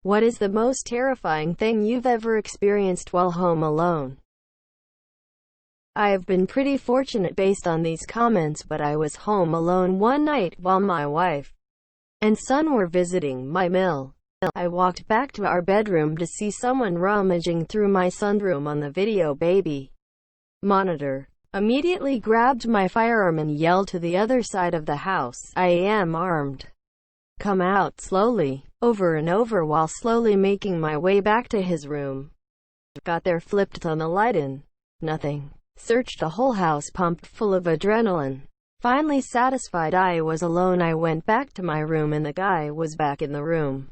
What is the most terrifying thing you've ever experienced while home alone? I have been pretty fortunate based on these comments, but I was home alone one night while my wife and son were visiting my mill. I walked back to our bedroom to see someone rummaging through my sunroom on the video baby monitor. Immediately grabbed my firearm and yelled to the other side of the house, "I am armed. Come out slowly," over and over while slowly making my way back to his room. Got there, flipped on the light and nothing. Searched the whole house, pumped full of adrenaline. Finally satisfied I was alone, I went back to my room and the guy was back in the room.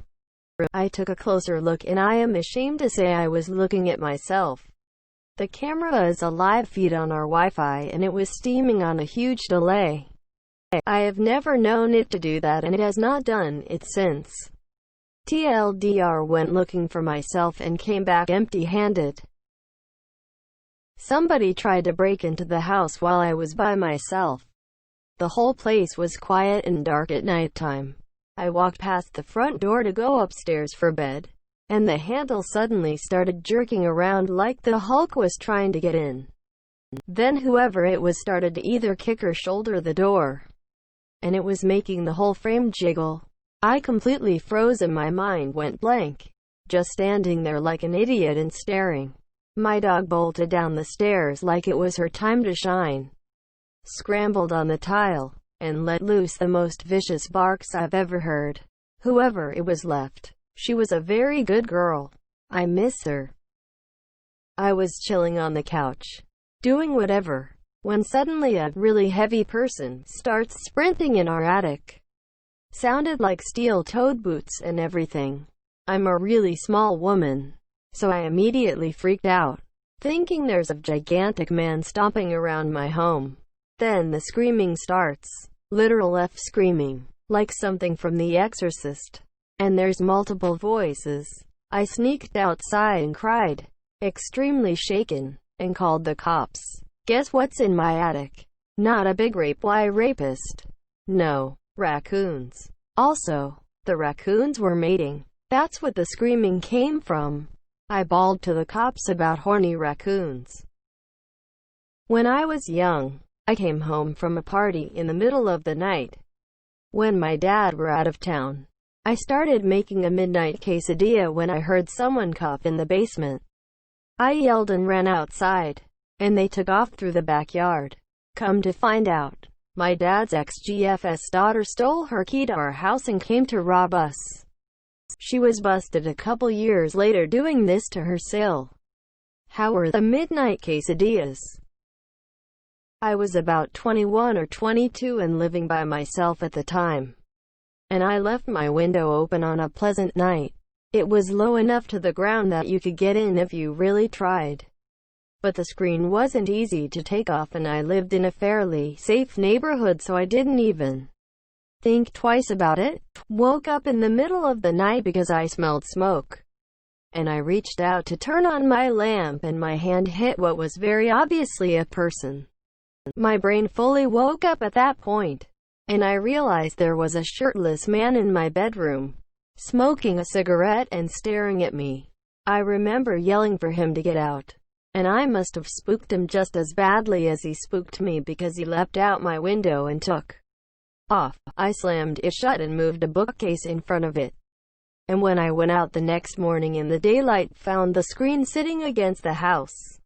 I took a closer look and I am ashamed to say I was looking at myself. The camera is a live feed on our Wi-Fi and it was steaming on a huge delay. I have never known it to do that and it has not done it since. TLDR, went looking for myself and came back empty-handed. Somebody tried to break into the house while I was by myself. The whole place was quiet and dark at nighttime. I walked past the front door to go upstairs for bed, and the handle suddenly started jerking around like the Hulk was trying to get in. Then whoever it was started to either kick or shoulder the door, and it was making the whole frame jiggle. I completely froze and my mind went blank, just standing there like an idiot and staring. My dog bolted down the stairs like it was her time to shine, scrambled on the tile, and let loose the most vicious barks I've ever heard. Whoever it was left. She was a very good girl. I miss her. I was chilling on the couch, doing whatever, when suddenly a really heavy person starts sprinting in our attic. Sounded like steel-toed boots and everything. I'm a really small woman, so I immediately freaked out, thinking there's a gigantic man stomping around my home. Then the screaming starts. Literal F screaming, like something from The Exorcist. And there's multiple voices. I sneaked outside and cried, extremely shaken, and called the cops. Guess what's in my attic? Not a big rape. Why rapist? No, raccoons. Also, the raccoons were mating. That's what the screaming came from. I bawled to the cops about horny raccoons. When I was young, I came home from a party in the middle of the night. When my dad were out of town, I started making a midnight quesadilla when I heard someone cough in the basement. I yelled and ran outside, and they took off through the backyard. Come to find out, my dad's ex-GF's daughter stole her key to our house and came to rob us. She was busted a couple years later doing this to her still. How were the midnight quesadillas? I was about 21 or 22 and living by myself at the time. And I left my window open on a pleasant night. It was low enough to the ground that you could get in if you really tried. But the screen wasn't easy to take off and I lived in a fairly safe neighborhood, so I didn't even think twice about it. Woke up in the middle of the night because I smelled smoke. And I reached out to turn on my lamp and my hand hit what was very obviously a person. My brain fully woke up at that point, and I realized there was a shirtless man in my bedroom, smoking a cigarette and staring at me. I remember yelling for him to get out, and I must have spooked him just as badly as he spooked me because he leapt out my window and took off. I slammed it shut and moved a bookcase in front of it. And when I went out the next morning in the daylight, found the screen sitting against the house.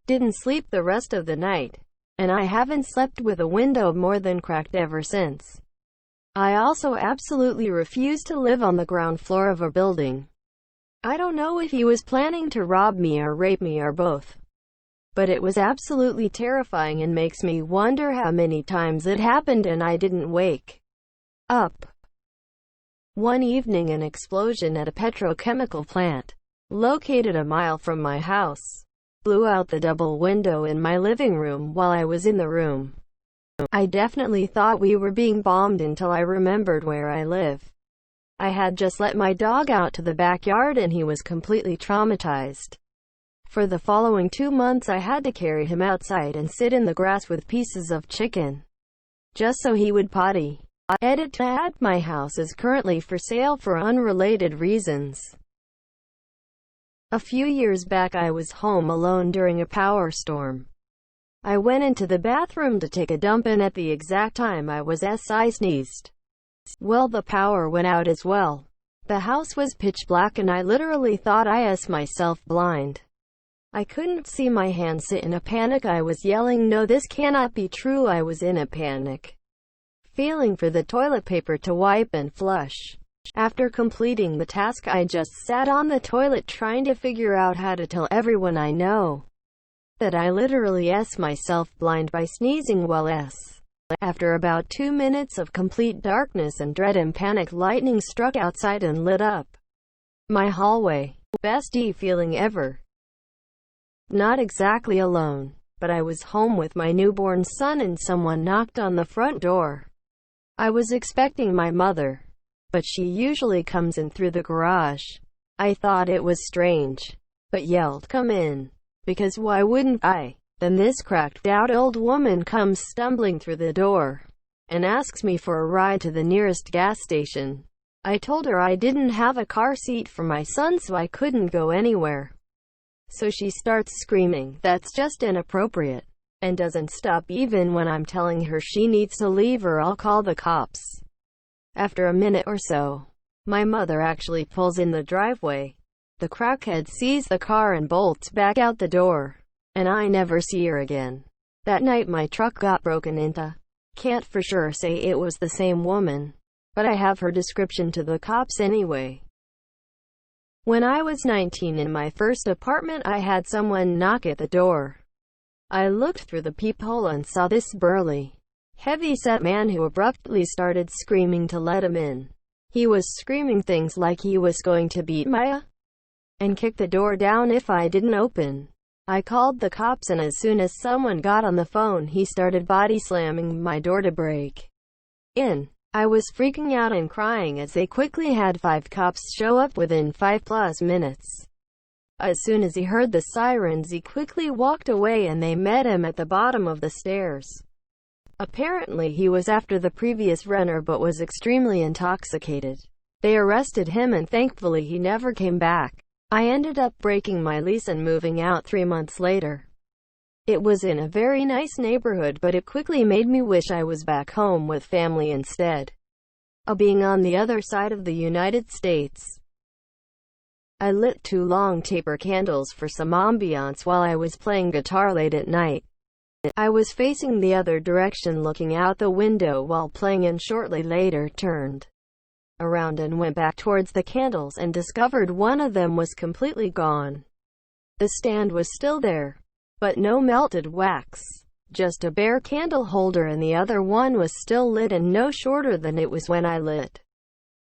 Didn't sleep the rest of the night. And I haven't slept with a window more than cracked ever since. I also absolutely refuse to live on the ground floor of a building. I don't know if he was planning to rob me or rape me or both. But it was absolutely terrifying and makes me wonder how many times it happened and I didn't wake up. One evening, an explosion at a petrochemical plant, located a mile from my house, blew out the double window in my living room while I was in the room. I definitely thought we were being bombed until I remembered where I live. I had just let my dog out to the backyard and he was completely traumatized. For the following 2 months I had to carry him outside and sit in the grass with pieces of chicken, just so he would potty. Edit to add: my house is currently for sale for unrelated reasons. A few years back I was home alone during a power storm. I went into the bathroom to take a dump, and at the exact time I sneezed. Well, the power went out as well. The house was pitch black and I literally thought I was myself blind. I couldn't see my hands. In a panic I was yelling, "No, this cannot be true." I was in a panic, feeling for the toilet paper to wipe and flush. After completing the task, I just sat on the toilet trying to figure out how to tell everyone I know that I literally myself blind by sneezing while After about 2 minutes of complete darkness and dread and panic, lightning struck outside and lit up my hallway. Best feeling ever. Not exactly alone, but I was home with my newborn son and someone knocked on the front door. I was expecting my mother, but she usually comes in through the garage. I thought it was strange, but yelled, "Come in," because why wouldn't I? Then this cracked out old woman comes stumbling through the door and asks me for a ride to the nearest gas station. I told her I didn't have a car seat for my son, so I couldn't go anywhere. So she starts screaming, "That's just inappropriate," and doesn't stop even when I'm telling her she needs to leave or I'll call the cops. After a minute or so, my mother actually pulls in the driveway. The crackhead sees the car and bolts back out the door, and I never see her again. That night my truck got broken into. Can't for sure say it was the same woman, but I have her description to the cops anyway. When I was 19 in my first apartment, I had someone knock at the door. I looked through the peephole and saw this burly, heavy-set man who abruptly started screaming to let him in. He was screaming things like he was going to beat Maya and kick the door down if I didn't open. I called the cops, and as soon as someone got on the phone, he started body slamming my door to break in. I was freaking out and crying as they quickly had 5 cops show up within 5+ minutes. As soon as he heard the sirens, he quickly walked away and they met him at the bottom of the stairs. Apparently he was after the previous renter but was extremely intoxicated. They arrested him and thankfully he never came back. I ended up breaking my lease and moving out 3 months later. It was in a very nice neighborhood, but it quickly made me wish I was back home with family instead of being on the other side of the United States. I lit 2 long taper candles for some ambiance while I was playing guitar late at night. I was facing the other direction looking out the window while playing, and shortly later turned around and went back towards the candles and discovered one of them was completely gone. The stand was still there, but no melted wax, just a bare candle holder, and the other one was still lit and no shorter than it was when I lit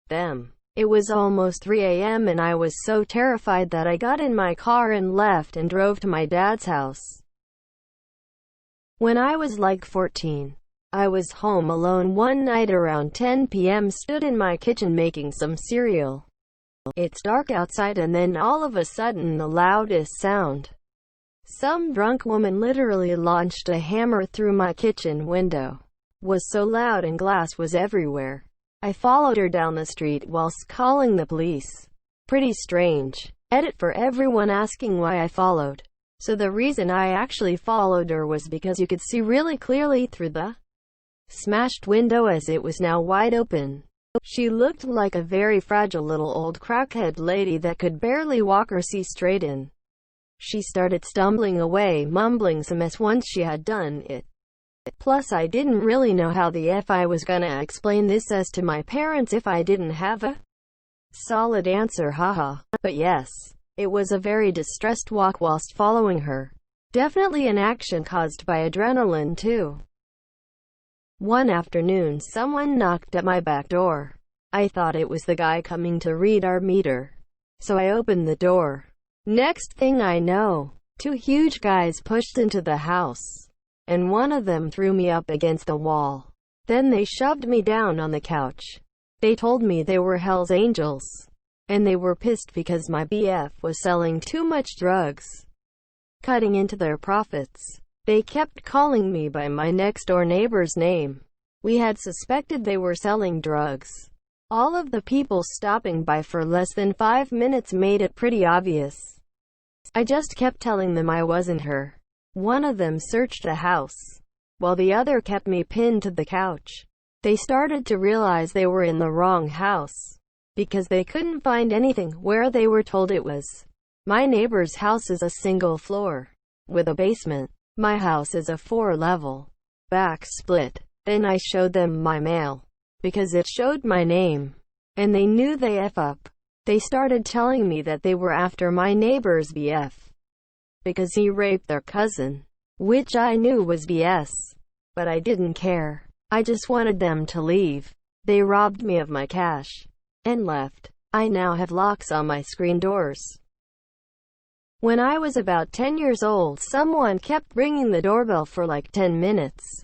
them. It was almost 3 a.m. and I was so terrified that I got in my car and left and drove to my dad's house. When I was like 14, I was home alone one night around 10 p.m., stood in my kitchen making some cereal. It's dark outside, and then all of a sudden the loudest sound. Some drunk woman literally launched a hammer through my kitchen window. Was so loud and glass was everywhere. I followed her down the street whilst calling the police. Pretty strange. Edit for everyone asking why I followed. So the reason I actually followed her was because you could see really clearly through the smashed window as it was now wide open. She looked like a very fragile little old crackhead lady that could barely walk or see straight in. She started stumbling away, mumbling some mess once she had done it. Plus I didn't really know how the F I was gonna explain this as to my parents if I didn't have a solid answer, haha. But yes, it was a very distressed walk whilst following her. Definitely an action caused by adrenaline too. One afternoon someone knocked at my back door. I thought it was the guy coming to read our meter, so I opened the door. Next thing I know, 2 huge guys pushed into the house, and one of them threw me up against the wall. Then they shoved me down on the couch. They told me they were Hell's Angels, and they were pissed because my BF was selling too much drugs, cutting into their profits. They kept calling me by my next-door neighbor's name. We had suspected they were selling drugs. All of the people stopping by for less than 5 minutes made it pretty obvious. I just kept telling them I wasn't her. One of them searched the house, while the other kept me pinned to the couch. They started to realize they were in the wrong house, because they couldn't find anything where they were told it was. My neighbor's house is a single floor, with a basement. My house is a 4-level, back split. Then I showed them my mail, because it showed my name, and they knew they F up. They started telling me that they were after my neighbor's BF, because he raped their cousin, which I knew was BS, but I didn't care. I just wanted them to leave. They robbed me of my cash, and left. I now have locks on my screen doors. When I was about 10 years old, someone kept ringing the doorbell for like 10 minutes.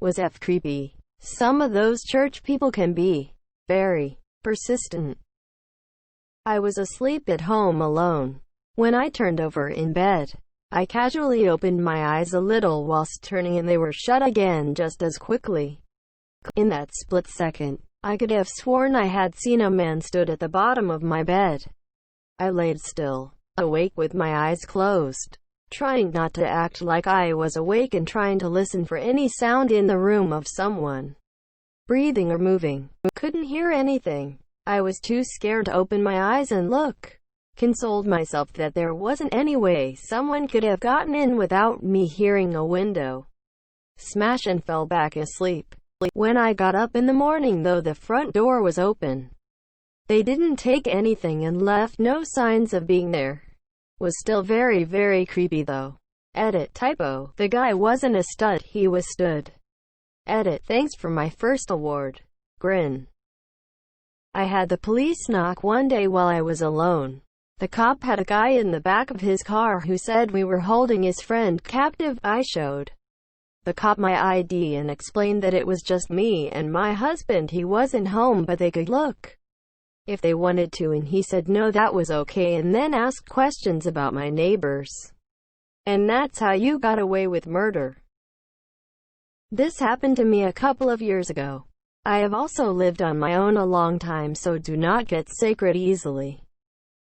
Was F creepy. Some of those church people can be very persistent. I was asleep at home alone. When I turned over in bed, I casually opened my eyes a little whilst turning and they were shut again just as quickly. In that split second, I could have sworn I had seen a man stood at the bottom of my bed. I laid still, awake with my eyes closed, trying not to act like I was awake and trying to listen for any sound in the room of someone breathing or moving. Couldn't hear anything. I was too scared to open my eyes and look. Consoled myself that there wasn't any way someone could have gotten in without me hearing a window smash, and fell back asleep. When I got up in the morning, though, the front door was open. They didn't take anything and left no signs of being there. Was still very, very creepy though. Edit typo. The guy wasn't a stud, he was stood. Edit. Thanks for my first award. Grin. I had the police knock one day while I was alone. The cop had a guy in the back of his car who said we were holding his friend captive. I showed the cop my ID and explained that it was just me and my husband. He wasn't home, but they could look if they wanted to, and he said no, that was okay, and then asked questions about my neighbors. And that's how you got away with murder. This happened to me a couple of years ago. I have also lived on my own a long time, so do not get sacred easily.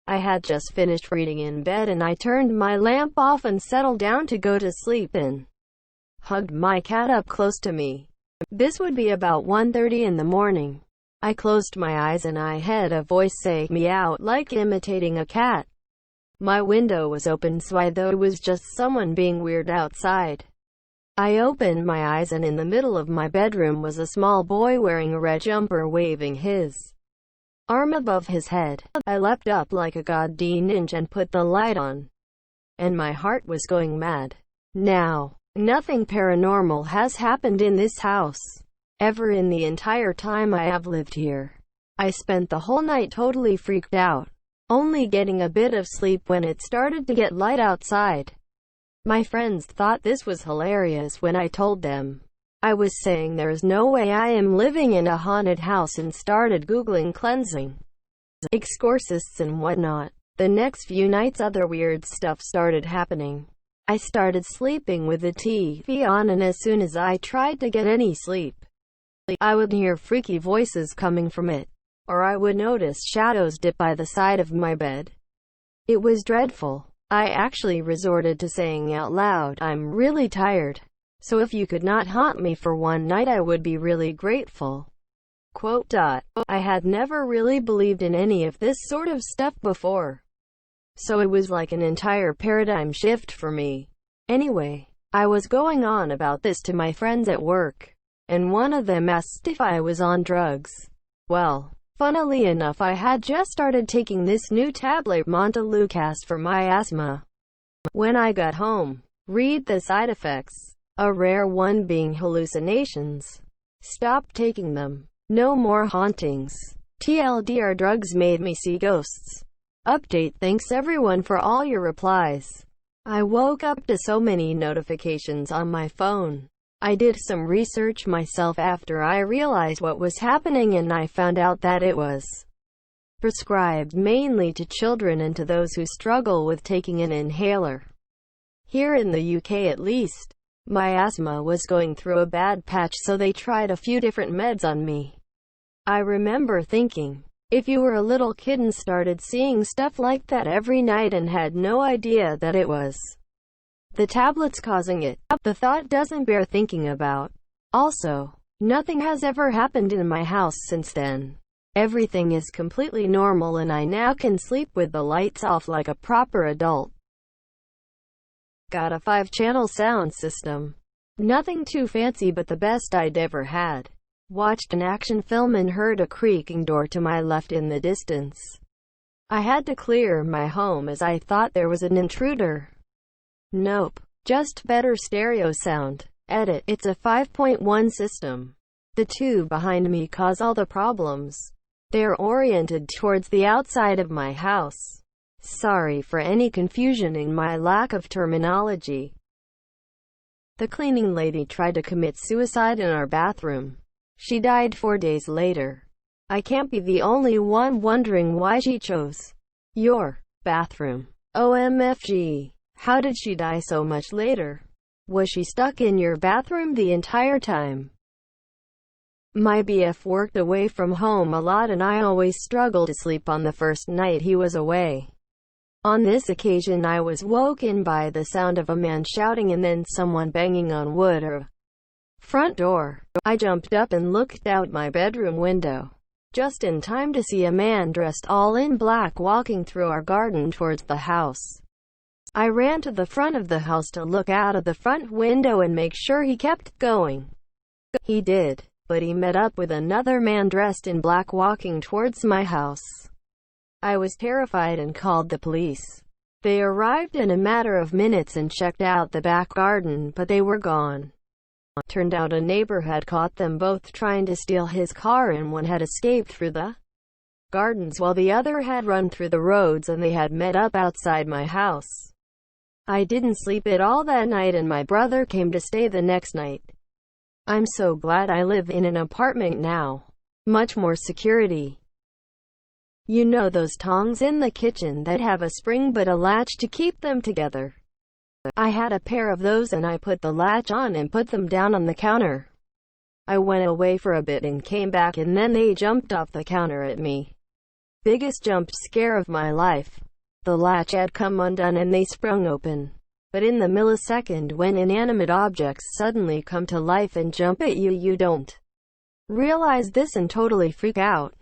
I had just finished reading in bed and I turned my lamp off and settled down to go to sleep and hugged my cat up close to me. This would be about 1:30 in the morning. I closed my eyes and I heard a voice say meow, like imitating a cat. My window was open, so I thought it was just someone being weird outside. I opened my eyes and in the middle of my bedroom was a small boy wearing a red jumper waving his arm above his head. I leapt up like a goddamn ninja and put the light on. And my heart was going mad. Now, nothing paranormal has happened in this house ever in the entire time I have lived here. I spent the whole night totally freaked out, only getting a bit of sleep when it started to get light outside. My friends thought this was hilarious when I told them I was saying there is no way I am living in a haunted house, and started Googling cleansing, exorcists and whatnot. The next few nights other weird stuff started happening. I started sleeping with the TV on, and as soon as I tried to get any sleep, I would hear freaky voices coming from it, or I would notice shadows dip by the side of my bed. It was dreadful. I actually resorted to saying out loud, "I'm really tired, so if you could not haunt me for one night I would be really grateful." Quote. I had never really believed in any of this sort of stuff before, so it was like an entire paradigm shift for me. Anyway, I was going on about this to my friends at work, and one of them asked if I was on drugs. Well, funnily enough, I had just started taking this new tablet Montelukast for my asthma. When I got home, read the side effects, a rare one being hallucinations. Stopped taking them. No more hauntings. TLDR, drugs made me see ghosts. Update. Thanks everyone for all your replies. I woke up to so many notifications on my phone. I did some research myself after I realized what was happening, and I found out that it was prescribed mainly to children and to those who struggle with taking an inhaler. Here in the UK at least. My asthma was going through a bad patch, so they tried a few different meds on me. I remember thinking, if you were a little kid and started seeing stuff like that every night and had no idea that it was the tablets causing it, the thought doesn't bear thinking about. Also, nothing has ever happened in my house since then. Everything is completely normal and I now can sleep with the lights off like a proper adult. Got a 5-channel sound system. Nothing too fancy, but the best I'd ever had. Watched an action film and heard a creaking door to my left in the distance. I had to clear my home as I thought there was an intruder. Nope. Just better stereo sound. Edit. It's a 5.1 system. The two behind me cause all the problems. They're oriented towards the outside of my house. Sorry for any confusion in my lack of terminology. The cleaning lady tried to commit suicide in our bathroom. She died 4 days later. I can't be the only one wondering why she chose your bathroom. OMFG. How did she die so much later? Was she stuck in your bathroom the entire time? My BF worked away from home a lot and I always struggled to sleep on the first night he was away. On this occasion I was woken by the sound of a man shouting and then someone banging on wood or front door. I jumped up and looked out my bedroom window, just in time to see a man dressed all in black walking through our garden towards the house. I ran to the front of the house to look out of the front window and make sure he kept going. He did, but he met up with another man dressed in black walking towards my house. I was terrified and called the police. They arrived in a matter of minutes and checked out the back garden, but they were gone. Turned out a neighbor had caught them both trying to steal his car, and one had escaped through the gardens while the other had run through the roads, and they had met up outside my house. I didn't sleep at all that night and my brother came to stay the next night. I'm so glad I live in an apartment now. Much more security. You know those tongs in the kitchen that have a spring but a latch to keep them together? I had a pair of those and I put the latch on and put them down on the counter. I went away for a bit and came back and then they jumped off the counter at me. Biggest jump scare of my life. The latch had come undone and they sprung open. But in the millisecond when inanimate objects suddenly come to life and jump at you, you don't realize this and totally freak out.